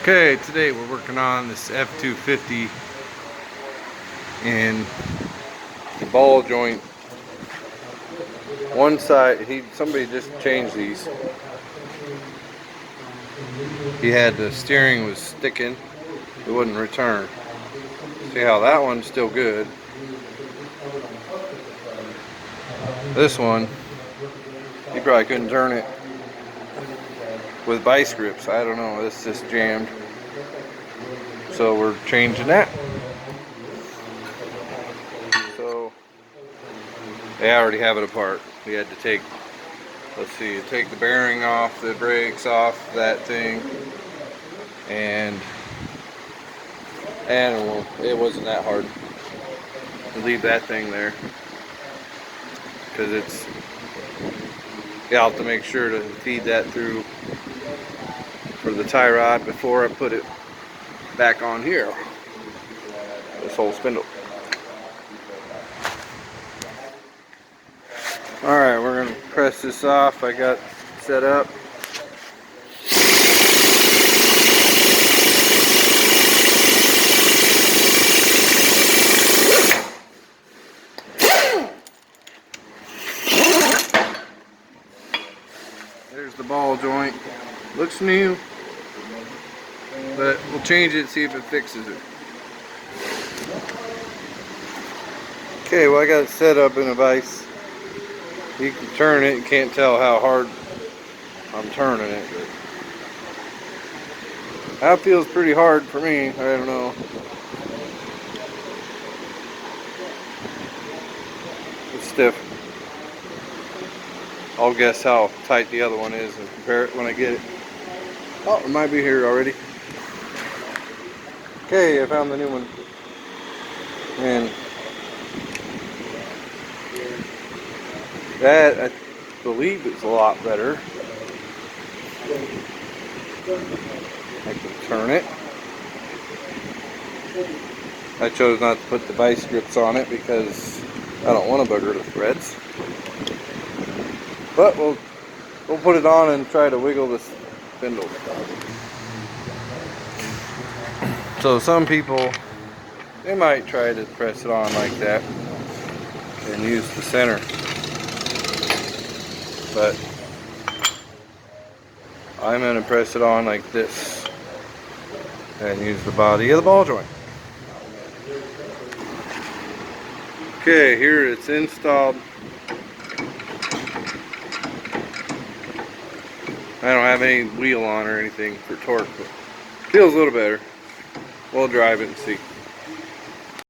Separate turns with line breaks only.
Okay, today we're working on this F-250 and the ball joint. One side, somebody just changed these. He had the steering was sticking, it wouldn't return. See how that one's still good. This one, he probably couldn't turn it with vice grips. I don't know, it's just jammed. So we're changing that. So they already have it apart. We had to take, let's see, take the bearing off, the brakes off, that thing, and it wasn't that hard to leave that thing there, because you have to make sure to feed that through for the tie rod before I put it back on here, this whole spindle. Alright, we're going to press this off. I got set up. There's the ball joint. Looks new, but we'll change it and see if it fixes it. Okay, well I got it set up in a vise. You can turn it, you can't tell how hard I'm turning it, but that feels pretty hard for me. I don't know. It's stiff. I'll guess how tight the other one is and compare it when I get it. Oh, it might be here already. Okay, I found the new one. And that, I believe, is a lot better. I can turn it. I chose not to put the vice grips on it because I don't want to bugger the threads. But we'll put it on and try to wiggle this spindle. So some people, they might try to press it on like that and use the center. But I'm going to press it on like this and use the body of the ball joint. Okay, here it's installed. I don't have any wheel on or anything for torque, but feels a little better. We'll drive it and see.